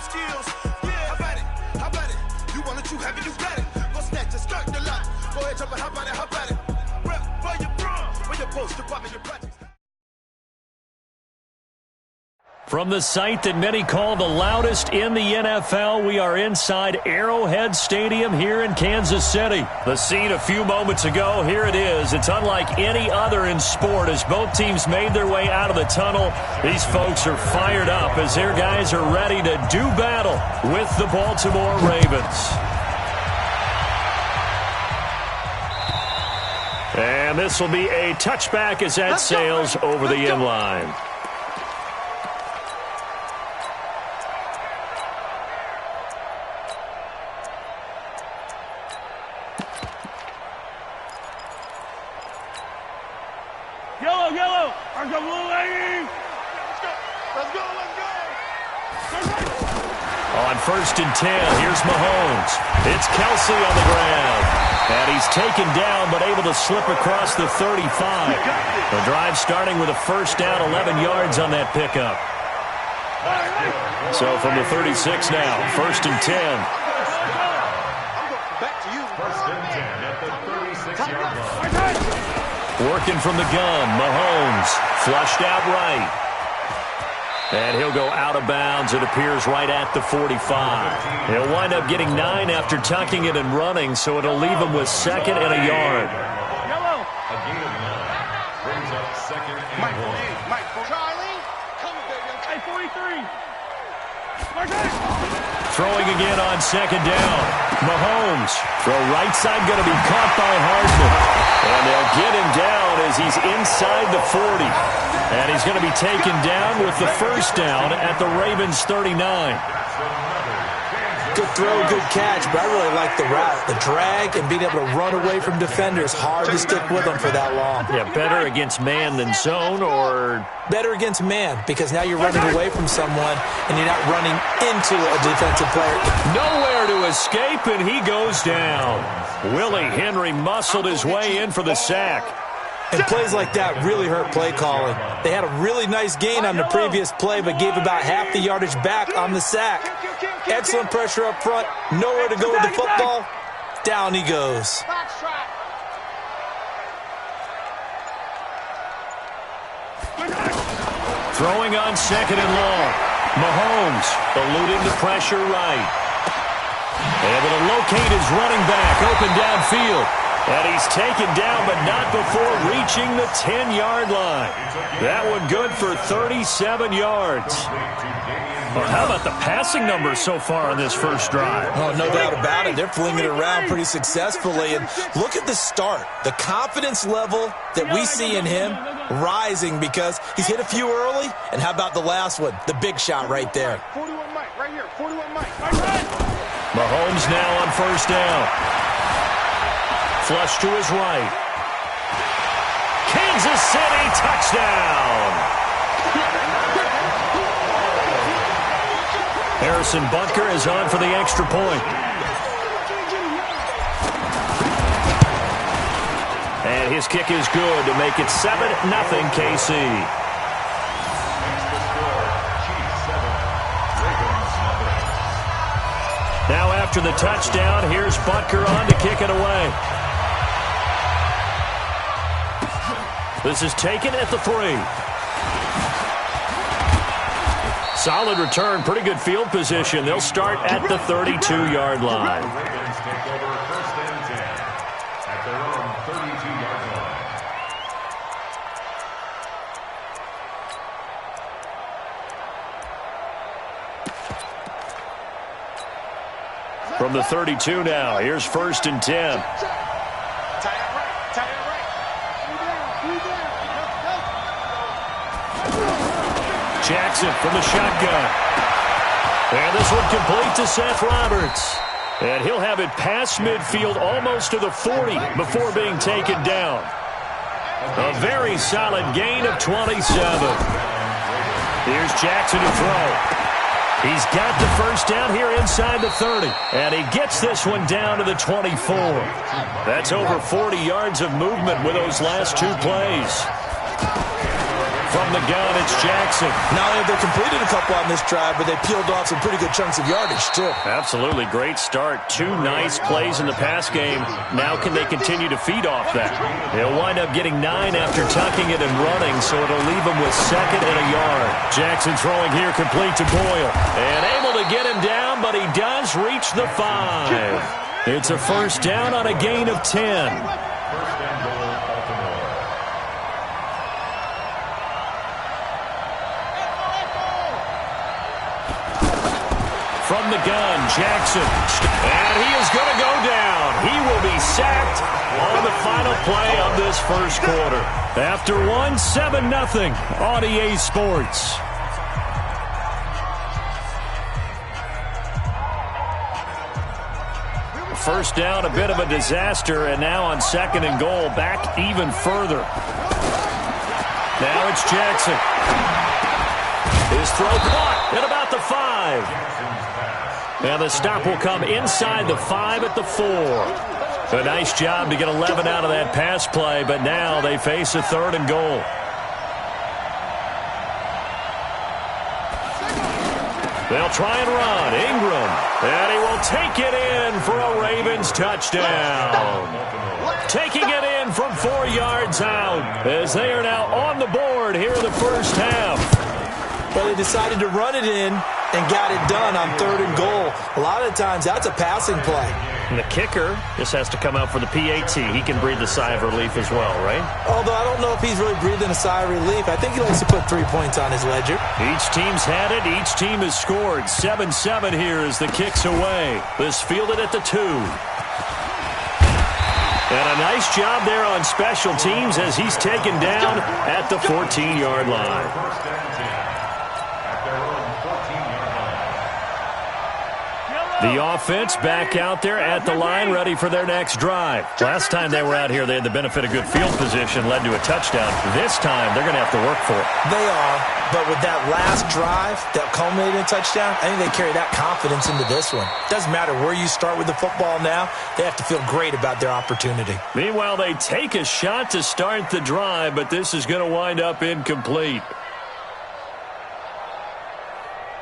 them skills. Yeah, how about it? How about it? You want it, you have it, you got it. Go snatch it, skirt the lot. Go ahead, jump it, how about it? How about it? Rep for your bra, for your post, your pop, and your projects. From the site that many call the loudest in the NFL, we are inside Arrowhead Stadium here in Kansas City. The scene a few moments ago, here it is. It's unlike any other in sport as both teams made their way out of the tunnel. These folks are fired up as their guys are ready to do battle with the Baltimore Ravens. And this will be a touchback as that sails over the end line. Yellow. Let's go, blue lady. Let's go. On 1st and 10, here's Mahomes. It's Kelsey on the ground. And he's taken down but able to slip across the 35. The drive starting with a first down, 11 yards on that pickup. So from the 36 now, 1st and 10. Back to you. 1st and 10 at the 36-yard line. Working from the gun, Mahomes flushed out right. And he'll go out of bounds, it appears, right at the 45. He'll wind up getting 9 after tucking it and running, so it'll leave him with 2nd and a yard. Yellow. A gain of 9 brings up 2nd and 1. Mike, Charlie. Come baby. Hey, 43. Throwing again on 2nd down. Mahomes, throw right side, going to be caught by Hardman. And they'll get him down as he's inside the 40. And he's going to be taken down with the first down at the Ravens' 39. Good throw, good catch, but I really like the route. The drag and being able to run away from defenders. Hard to stick with them for that long. Yeah, better against man than zone, or better against man, because now you're running away from someone and you're not running into a defensive player. Nowhere to escape, and he goes down. Willie Henry muscled his way in for the sack. And plays like that really hurt play calling. They had a really nice gain on the previous play, but gave about half the yardage back on the sack. Excellent pressure up front. Nowhere to go with the football. Down he goes. Throwing on 2nd and long. Mahomes eluding the pressure right. Able to locate his running back open downfield. And he's taken down, but not before reaching the 10-yard line. That one good for 37 yards. Well, how about the passing numbers so far on this first drive? Oh, no doubt about it. They're flinging it around pretty successfully. And look at the start. The confidence level that we see in him rising because he's hit a few early. And how about the last one? The big shot right there. 41 Mike, right here. 41 Mike. Mahomes now on first down. Flush to his right. Kansas City touchdown. Harrison Butker is on for the extra point. And his kick is good to make it 7-0 KC. Now after the touchdown, here's Butker on to kick it away. This is taken at the 3. Solid return, pretty good field position. They'll start at the 32-yard line. Ravens take over 1st and 10 at their own 32-yard line. From the 32 now, here's 1st and 10. Jackson from the shotgun. And this one complete to Seth Roberts. And he'll have it past midfield almost to the 40 before being taken down. A very solid gain of 27. Here's Jackson to throw. He's got the first down here inside the 30. And he gets this one down to the 24. That's over 40 yards of movement with those last 2 plays. From the gun, it's Jackson. Not only have they completed a couple on this drive, but they peeled off some pretty good chunks of yardage, too. Absolutely. Great start. 2 nice plays in the pass game. Now can they continue to feed off that? They'll wind up getting 9 after tucking it and running, so it'll leave them with 2nd and a yard. Jackson throwing here complete to Boyle. And able to get him down, but he does reach the 5. It's a first down on a gain of 10. From the gun, Jackson. And he is going to go down. He will be sacked on the final play of this first quarter. After 1, 7-0 on EA Sports. First down, a bit of a disaster, and now on 2nd and goal, back even further. Now it's Jackson. His throw caught at about the 5. And the stop will come inside the 5 at the 4. A nice job to get 11 out of that pass play, but now they face a 3rd and goal. They'll try and run. Ingram. And he will take it in for a Ravens touchdown. Taking it in from 4 yards out as they are now on the board here in the first half. But they decided to run it in and got it done on 3rd and goal. A lot of the times, that's a passing play. And the kicker just has to come out for the PAT. He can breathe a sigh of relief as well, right? Although I don't know if he's really breathing a sigh of relief. I think he likes to put 3 points on his ledger. Each team's had it. Each team has scored. 7-7 here as the kick's away. This fielded at the 2. And a nice job there on special teams as he's taken down at the 14-yard line. The offense back out there at the line, ready for their next drive. Last time they were out here, they had the benefit of good field position, led to a touchdown. This time, they're going to have to work for it. They are, but with that last drive that culminated in a touchdown, I think they carry that confidence into this one. Doesn't matter where you start with the football now, they have to feel great about their opportunity. Meanwhile, they take a shot to start the drive, but this is going to wind up incomplete.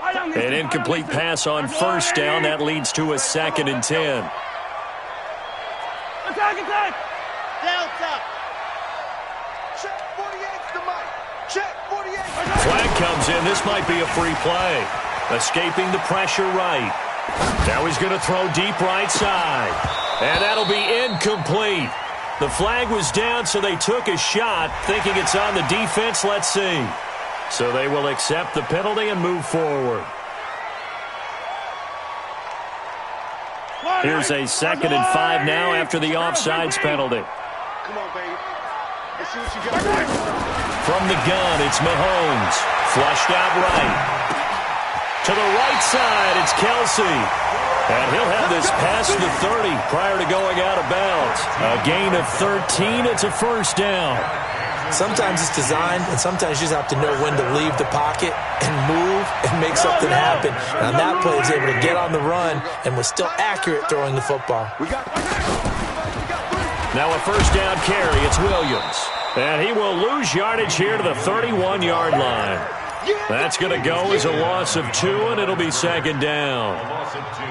An incomplete pass on first down. That leads to a 2nd and 10. Attack! Delta. Check 48's the mic. Check 48. Flag comes in. This might be a free play. Escaping the pressure right. Now he's going to throw deep right side. And that'll be incomplete. The flag was down, so they took a shot, thinking it's on the defense. Let's see. So they will accept the penalty and move forward. Here's a 2nd and 5 now after the offsides penalty. Come on, baby. Let's see what you got. From the gun, it's Mahomes. Flushed out right. To the right side, it's Kelsey. And he'll have this past the 30 prior to going out of bounds. A gain of 13. It's a first down. Sometimes it's designed, and sometimes you just have to know when to leave the pocket and move and make something happen. And on that play, he was able to get on the run and was still accurate throwing the football. Now a first down carry. It's Williams. And he will lose yardage here to the 31-yard line. That's going to go as a loss of 2, and it'll be 2nd down.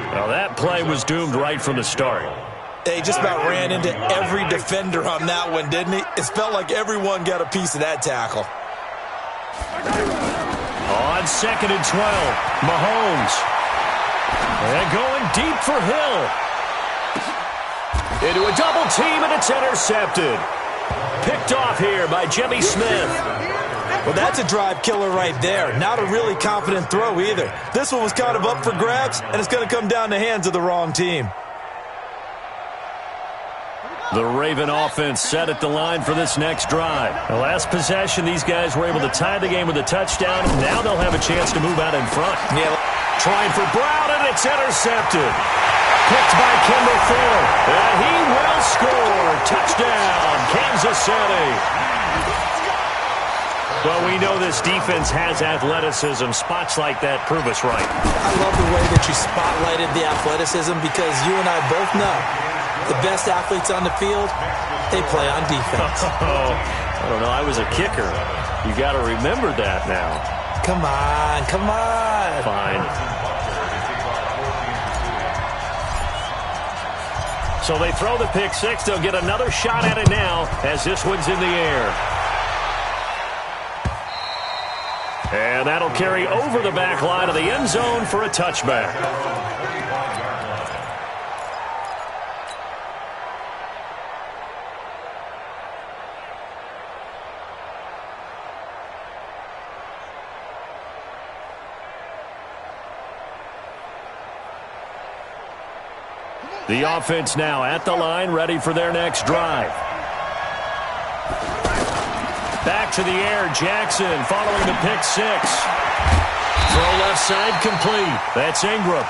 Now that play was doomed right from the start. They just about ran into every defender on that one, didn't he? It felt like everyone got a piece of that tackle. On 2nd and 12, Mahomes. And going deep for Hill. Into a double team, and it's intercepted. Picked off here by Jimmy Smith. Well, that's a drive killer right there. Not a really confident throw either. This one was kind of up for grabs, and it's going to come down the hands of the wrong team. The Raven offense set at the line for this next drive. The last possession, these guys were able to tie the game with a touchdown. Now they'll have a chance to move out in front. Yeah. Trying for Brown, and it's intercepted. Picked by Kendall Fuller. And he will score. Touchdown, Kansas City. Well, we know this defense has athleticism. Spots like that prove us right. I love the way that you spotlighted the athleticism because you and I both know the best athletes on the field, they play on defense. I don't know. I was a kicker. You got to remember that now. Come on, come on. Fine. So they throw the pick six. They'll get another shot at it now as this one's in the air. And that'll carry over the back line of the end zone for a touchback. The offense now at the line, ready for their next drive. Back to the air, Jackson following the pick six. Throw left side complete. That's Ingram.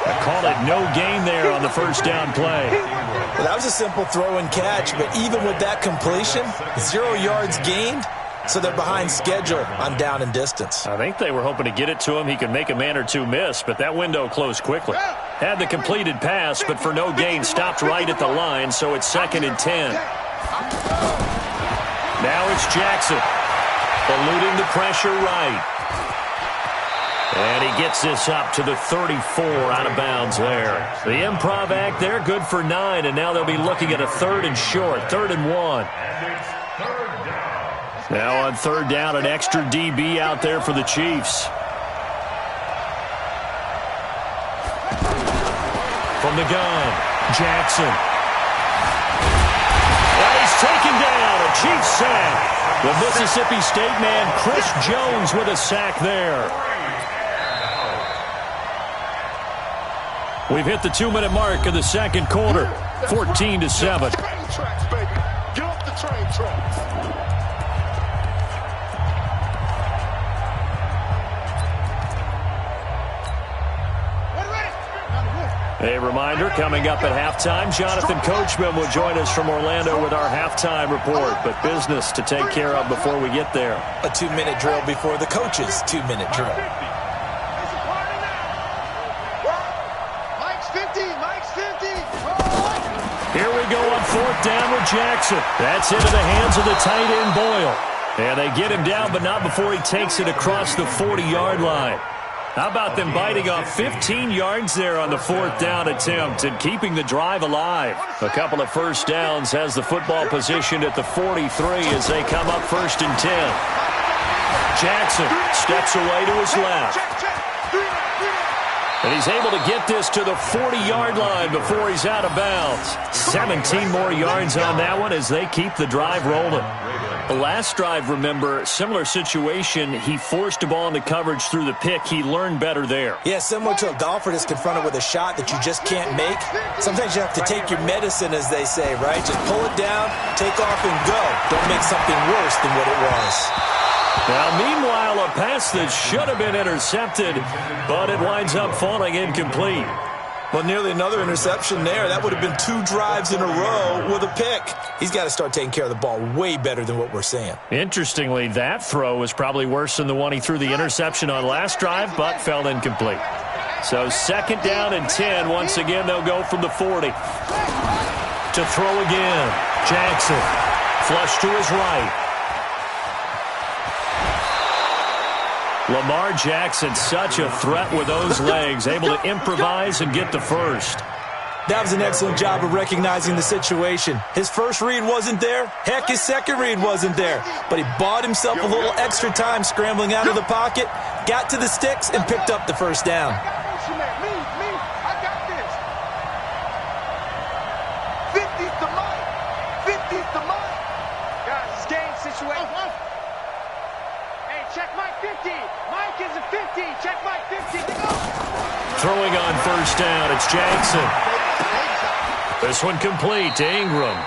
I call it no gain there on the first down play. Well, that was a simple throw and catch, but even with that completion, 0 yards gained, so they're behind schedule on down and distance. I think they were hoping to get it to him. He could make a man or two miss, but that window closed quickly. Had the completed pass, but for no gain, stopped right at the line, so it's 2nd and 10. Now it's Jackson, eluding the pressure right. And he gets this up to the 34 out of bounds there. The improv act there, good for 9, and now they'll be looking at a 3rd and short, 3rd and 1. Now on 3rd down, an extra DB out there for the Chiefs. From the gun, Jackson. And he's taken down, a Chiefs sack. The Mississippi State man, Chris Jones, with a sack there. We've hit the 2-minute mark of the second quarter, 14-7. Train tracks, baby. Get off the train tracks. A reminder, coming up at halftime, Jonathan Coachman will join us from Orlando with our halftime report, but business to take care of before we get there. A 2-minute drill before the coach's 2-minute drill. Mike's 50, Mike's 50. Here we go on 4th down with Jackson. That's into the hands of the tight end Boyle. And they get him down, but not before he takes it across the 40-yard line. How about them biting off 15 yards there on the 4th down attempt and keeping the drive alive? A couple of first downs, has the football positioned at the 43 as they come up 1st and 10. Jackson steps away to his left. And he's able to get this to the 40-yard line before he's out of bounds. 17 more yards on that one as they keep the drive rolling. The last drive, remember, similar situation. He forced a ball into coverage through the pick. He learned better there. Yeah, similar to a golfer that's confronted with a shot that you just can't make. Sometimes you have to take your medicine, as they say, right? Just pull it down, take off, and go. Don't make something worse than what it was. Now, meanwhile, a pass that should have been intercepted, but it winds up falling incomplete. Well, nearly another interception there. That would have been 2 drives in a row with a pick. He's got to start taking care of the ball way better than what we're seeing. Interestingly, that throw was probably worse than the one he threw the interception on last drive, but fell incomplete. So 2nd down and 10. Once again, they'll go from the 40. To throw again. Jackson. Flush to his right. Lamar Jackson, such a threat with those legs, able to improvise and get the first. That was an excellent job of recognizing the situation. His first read wasn't there. Heck, his second read wasn't there. But he bought himself a little extra time scrambling out of the pocket, got to the sticks, and picked up the first down. Me, I got this. 50's the Mike. 50's the Mike. Guys, it's game situation. Hey, check Mike 50. Mike is a 50. Check Mike 50. Throwing on 1st down, it's Jackson. This one complete to Ingram.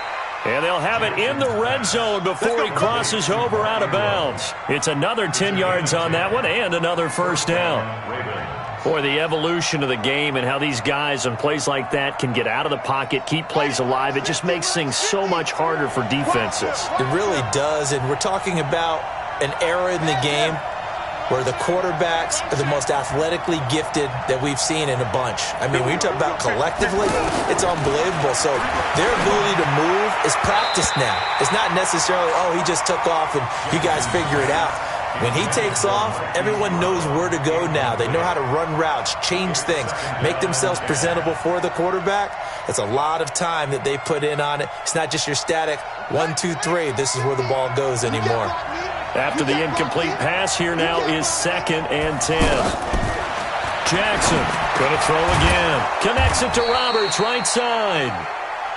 And they'll have it in the red zone before he crosses over out of bounds. It's another 10 yards on that one and another 1st down. Boy, the evolution of the game and how these guys on plays like that can get out of the pocket, keep plays alive, it just makes things so much harder for defenses. It really does, and we're talking about an era in the game where the quarterbacks are the most athletically gifted that we've seen in a bunch. I mean, when you talk about collectively, it's unbelievable. So their ability to move is practiced now. It's not necessarily, oh, he just took off and you guys figure it out. When he takes off, everyone knows where to go now. They know how to run routes, change things, make themselves presentable for the quarterback. It's a lot of time that they put in on it. It's not just your static 1, 2, 3. This is where the ball goes anymore. After the incomplete pass, here now is 2nd and 10. Jackson going to throw again. Connects it to Roberts, right side.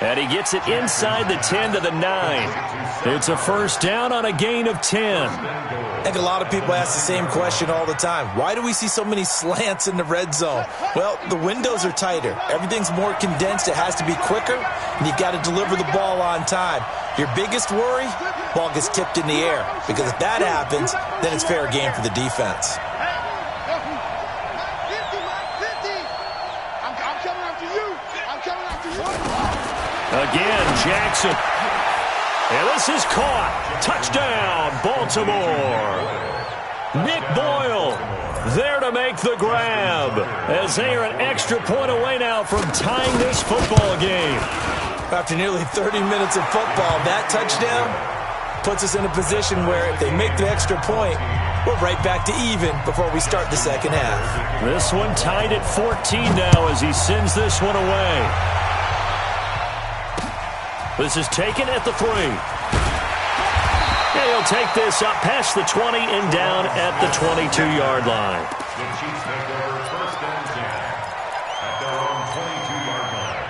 And he gets it inside the 10 to the 9. It's a first down on a gain of 10. I think a lot of people ask the same question all the time. Why do we see so many slants in the red zone? Well, the windows are tighter. Everything's more condensed. It has to be quicker, and you've got to deliver the ball on time. Your biggest worry, ball gets tipped in the air, because if that happens, then it's fair game for the defense. Again, Jackson. And this is caught. Touchdown, Baltimore. Nick Boyle there to make the grab, as they are an extra point away now from tying this football game. After nearly 30 minutes of football, that touchdown puts us in a position where if they make the extra point, we're right back to even before we start the second half. This one tied at 14 now as he sends this one away. This is taken at the 3. And he'll take this up past the 20 and down at the 22-yard line. The Chiefs take over 1st and 10 at their own 22-yard line.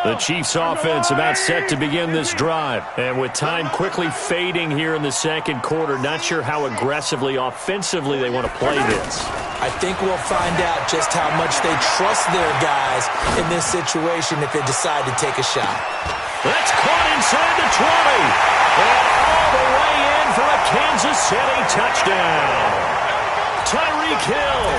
The Chiefs offense about set to begin this drive. And with time quickly fading here in the second quarter, not sure how aggressively, offensively they want to play this. I think we'll find out just how much they trust their guys in this situation if they decide to take a shot. That's caught inside the 20. And all the way in for a Kansas City touchdown. Tyreek Hill,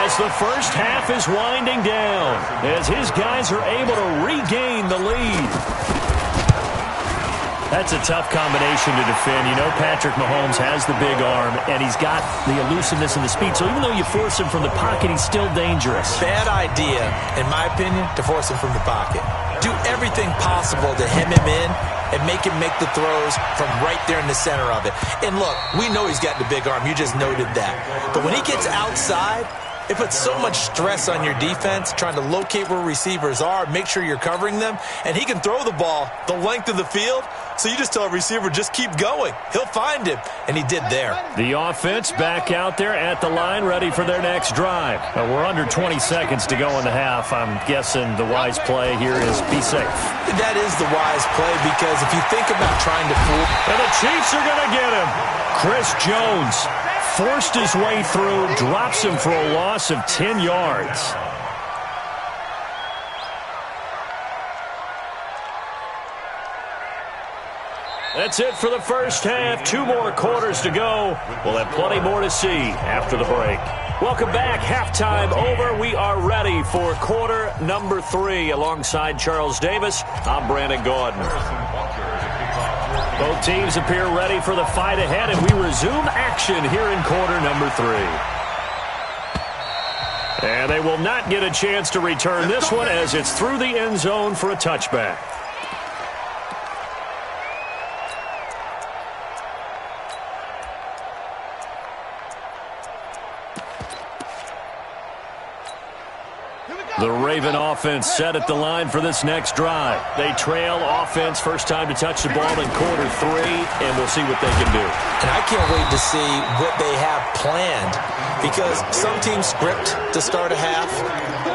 as the first half is winding down, as his guys are able to regain the lead. That's a tough combination to defend. You know Patrick Mahomes has the big arm, and he's got the elusiveness and the speed. So even though you force him from the pocket, he's still dangerous. Bad idea, in my opinion, to force him from the pocket. Do everything possible to hem him in and make him make the throws from right there in the center of it. And look, we know he's got the big arm. You just noted that. But when he gets outside, it puts so much stress on your defense trying to locate where receivers are, make sure you're covering them, and he can throw the ball the length of the field, so you just tell a receiver, just keep going. He'll find him, and he did there. The offense back out there at the line, ready for their next drive. We're under 20 seconds to go in the half. I'm guessing the wise play here is be safe. That is the wise play, because if you think about trying to fool... And the Chiefs are going to get him. Chris Jones forced his way through, drops him for a loss of 10 yards. That's it for the first half. 2 more quarters to go. We'll have plenty more to see after the break. Welcome back. Halftime over. We are ready for quarter number 3. Alongside Charles Davis, I'm Brandon Gordon. Both teams appear ready for the fight ahead, and we resume action here in quarter number 3. And they will not get a chance to return this one as it's through the end zone for a touchback. The Raven offense set at the line for this next drive. They trail offense, first time to touch the ball in quarter 3, and we'll see what they can do. And I can't wait to see what they have planned, because some teams script to start a half.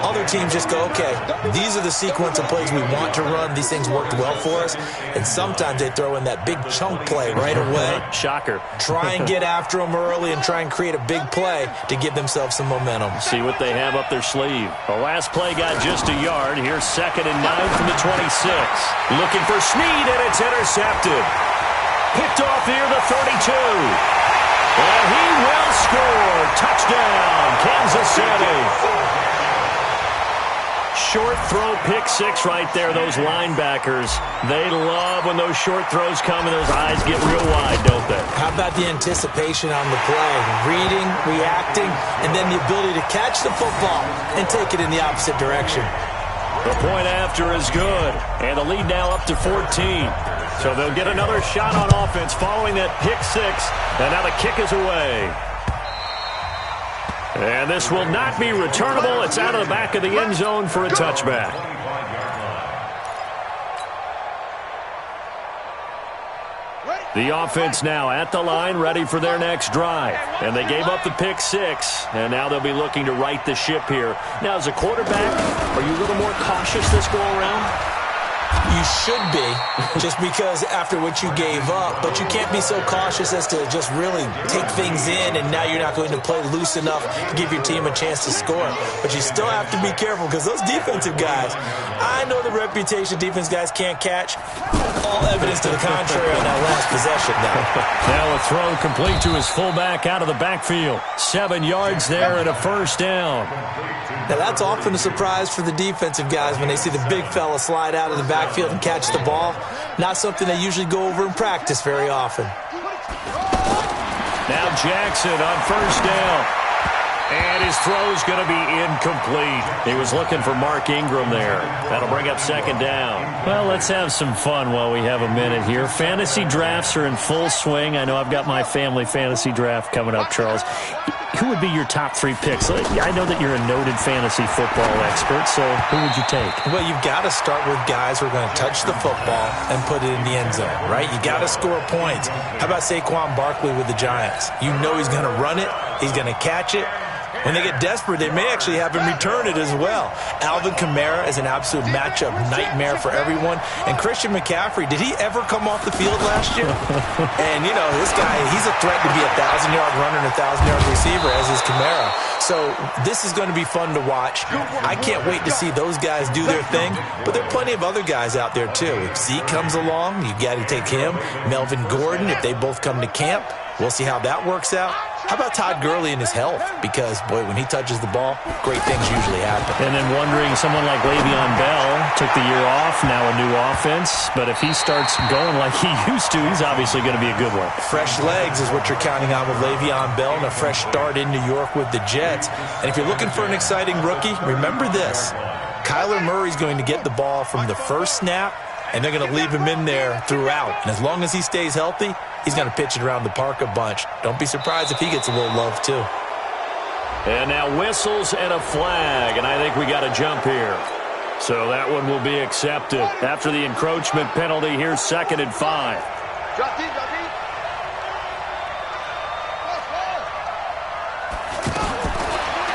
Other teams just go, okay, these are the sequence of plays we want to run. These things worked well for us. And sometimes they throw in that big chunk play right away. Shocker. Try and get after them early and try and create a big play to give themselves some momentum. See what they have up their sleeve. The last play got just a yard. Here's 2nd and 9 from the 26. Looking for Snead, and it's intercepted. Picked off near the 32. And he will score. Touchdown, Kansas City. Short throw, pick six right there. Those linebackers, they love when those short throws come and those eyes get real wide, don't they? How about the anticipation on the play? Reading, reacting, and then the ability to catch the football and take it in the opposite direction. The point after is good, and the lead now up to 14. So they'll get another shot on offense following that pick six, and now the kick is away. And this will not be returnable. It's out of the back of the end zone for a touchback. The offense now at the line, ready for their next drive. And they gave up the pick six, and now they'll be looking to right the ship here. Now, as a quarterback, are you a little more cautious this go around? You should be, just because after what you gave up, but you can't be so cautious as to just really take things in, and now you're not going to play loose enough to give your team a chance to score. But you still have to be careful, because those defensive guys, I know the reputation defense guys can't catch. All evidence to the contrary on that last possession now. Now a throw complete to his fullback out of the backfield. 7 yards there and a first down. Now that's often a surprise for the defensive guys when they see the big fella slide out of the backfield and catch the ball. Not something they usually go over in practice very often. Now Jackson on first down. And his throw's going to be incomplete. He was looking for Mark Ingram there. That'll bring up second down. Well, let's have some fun while we have a minute here. Fantasy drafts are in full swing. I know I've got my family fantasy draft coming up, Charles. Who would be your top 3 picks? I know that you're a noted fantasy football expert, so who would you take? Well, you've got to start with guys who are going to touch the football and put it in the end zone, right? You got to score points. How about Saquon Barkley with the Giants? You know he's going to run it. He's going to catch it. When they get desperate, they may actually have him return it as well. Alvin Kamara is an absolute matchup nightmare for everyone. And Christian McCaffrey, did he ever come off the field last year? And, you know, this guy, he's a threat to be a 1,000-yard runner and a 1,000-yard receiver, as is Kamara. So this is going to be fun to watch. I can't wait to see those guys do their thing. But there are plenty of other guys out there, too. If Zeke comes along, you got to take him. Melvin Gordon, if they both come to camp, we'll see how that works out. How about Todd Gurley and his health? Because, boy, when he touches the ball, great things usually happen. And then wondering, someone like Le'Veon Bell took the year off, now a new offense. But if he starts going like he used to, he's obviously going to be a good one. Fresh legs is what you're counting on with Le'Veon Bell and a fresh start in New York with the Jets. And if you're looking for an exciting rookie, remember this. Kyler Murray's going to get the ball from the first snap, and they're going to leave him in there throughout. And as long as he stays healthy, he's going to pitch it around the park a bunch. Don't be surprised if he gets a little love, too. And now whistles and a flag, and I think we got a jump here. So that one will be accepted. After the encroachment penalty, here's 2nd and 5.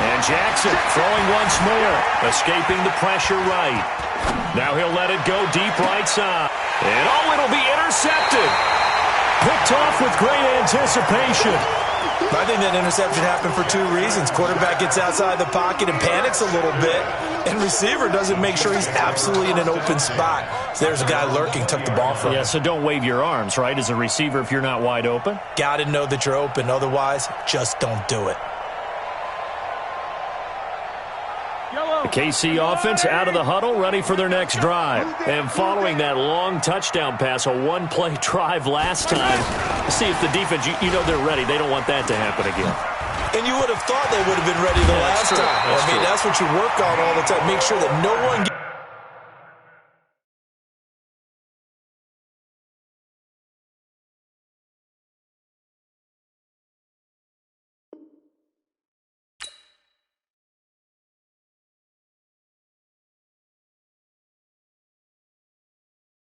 And Jackson throwing once more, escaping the pressure right. Now he'll let it go deep right side. And, oh, it'll be intercepted. Picked off with great anticipation. I think that interception happened for 2 reasons. Quarterback gets outside the pocket and panics a little bit, and receiver doesn't make sure he's absolutely in an open spot. So there's a guy lurking, took the ball from him. Yeah, so don't wave your arms, right, as a receiver if you're not wide open? Got to know that you're open. Otherwise, just don't do it. The KC offense out of the huddle, ready for their next drive. And following that long touchdown pass, a one-play drive last time, see if the defense, you know they're ready. They don't want that to happen again. And you would have thought they would have been ready the last time. I mean, that's what you work on all the time. Make sure that no one gets